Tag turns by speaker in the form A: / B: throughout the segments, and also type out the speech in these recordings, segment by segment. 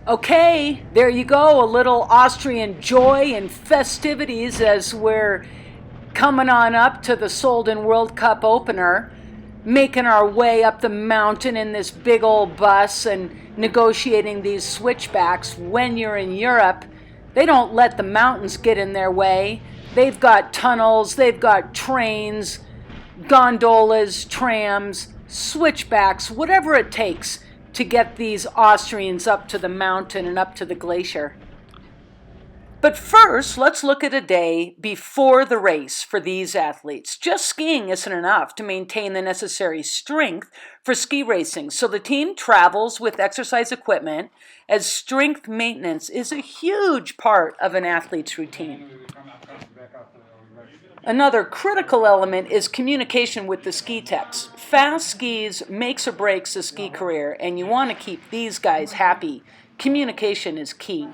A: Okay, there you go, a little Austrian joy and festivities as we're coming on up to the Sölden World Cup opener, making our way up the mountain in this big old bus and negotiating these switchbacks. When you're in Europe, they don't let the mountains get in their way. They've got tunnels, they've got trains, gondolas, trams, switchbacks, whatever it takes to get these Austrians up to the mountain and up to the glacier. But first, let's look at a day before the race for these athletes. Just skiing isn't enough to maintain the necessary strength for ski racing, so the team travels with exercise equipment, as strength maintenance is a huge part of an athlete's routine. Another critical element is communication with the ski techs. Fast skis makes or breaks a ski career, and you want to keep these guys happy. Communication is key.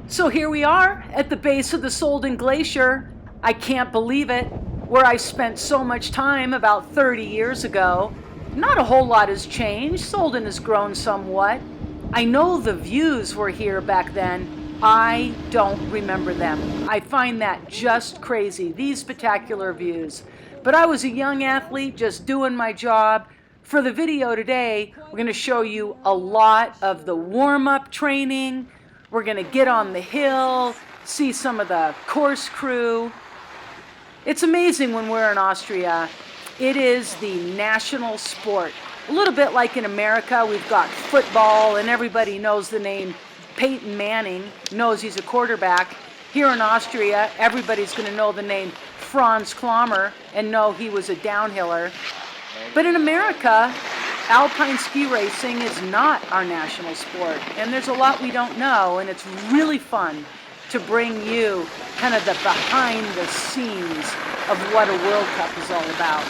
A: So here we are at the base of the Soelden Glacier. I can't believe it, where I spent so much time about 30 years ago. Not a whole lot has changed. Soelden has grown somewhat. I know the views were here back then. I don't remember them. I find that just crazy, these spectacular views. But I was a young athlete just doing my job. For the video today, we're going to show you a lot of the warm-up training. We're going to get on the hill, see some of the course crew. It's amazing when we're in Austria. It is the national sport. A little bit like in America, we've got football and everybody knows the name Peyton Manning, knows he's a quarterback. Here in Austria, everybody's going to know the name Franz Klammer and know he was a downhiller. But in America, Alpine ski racing is not our national sport, and there's a lot we don't know, and it's really fun to bring you kind of the behind the scenes of what a World Cup is all about.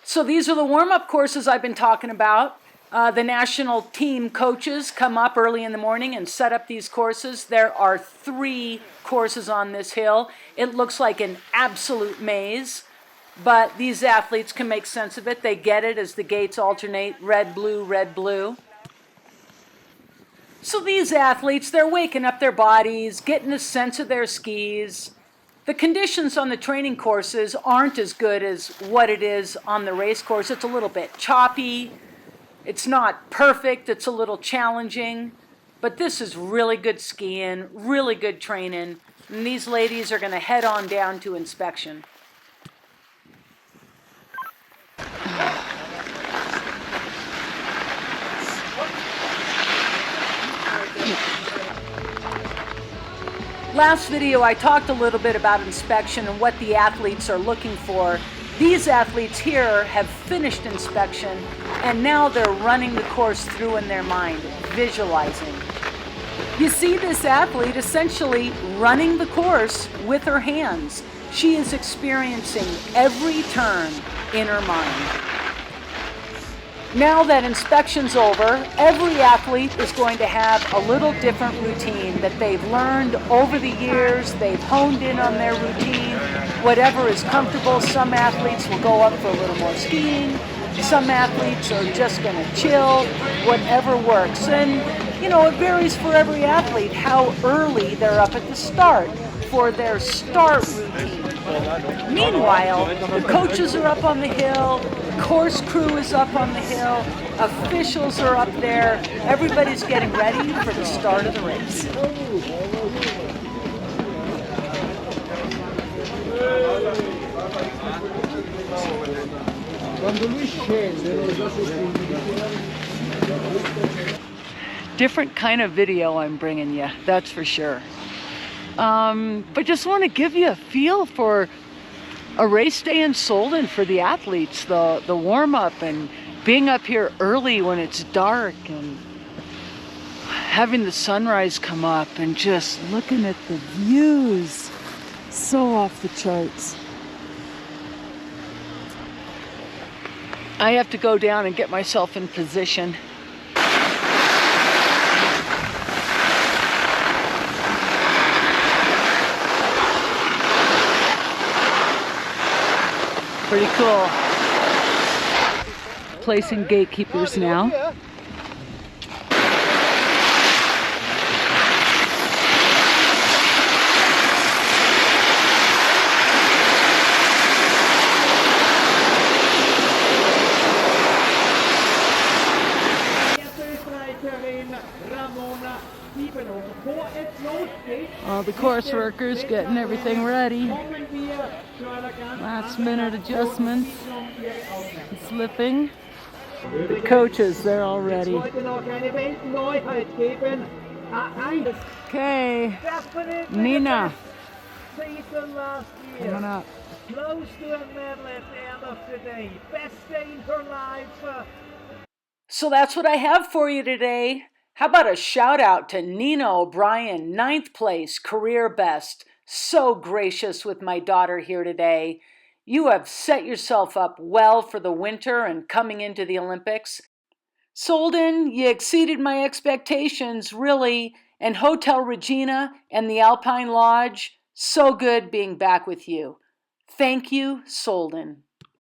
A: So these are the warm-up courses I've been talking about. The national team coaches come up early in the morning and set up these courses. There are 3 courses on this hill. It looks like an absolute maze, but these athletes can make sense of it. They get it as the gates alternate, red, blue, red, blue. So these athletes, they're waking up their bodies, getting a sense of their skis. The conditions on the training courses aren't as good as what it is on the race course. It's a little bit choppy. It's not perfect. It's a little challenging. But this is really good skiing, really good training. And these ladies are going to head on down to inspection. Last video I talked a little bit about inspection and what the athletes are looking for. These athletes here have finished inspection and now they're running the course through in their mind, visualizing. You see this athlete essentially running the course with her hands. She is experiencing every turn in her mind. Now that inspection's over, every athlete is going to have a little different routine that they've learned over the years. They've honed in on their routine. Whatever is comfortable, some athletes will go up for a little more skiing. Some athletes are just going to chill, whatever works. And, it varies for every athlete how early they're up at the start for their start routine. Meanwhile, the coaches are up on the hill, the course crew is up on the hill, officials are up there, everybody's getting ready for the start of the race. Different kind of video I'm bringing you, that's for sure. But just want to give you a feel for a race day in Soelden for the athletes, the warm-up and being up here early when it's dark and having the sunrise come up and just looking at the views. So off the charts. I have to go down and get myself in position. Pretty cool. replacing gatekeepers now. All the course workers getting everything ready. Last minute adjustments. Slipping. The coaches, they're all ready. Okay, Nina. Coming up. Close to a medal at the end of the day. Best day in her life. So that's what I have for you today. How about a shout out to Nina O'Brien, 9th place, career best. So gracious with my daughter here today. You have set yourself up well for the winter and coming into the Olympics. Sölden, you exceeded my expectations, really. And Hotel Regina and the Alpine Lodge, so good being back with you. Thank you, Soelden.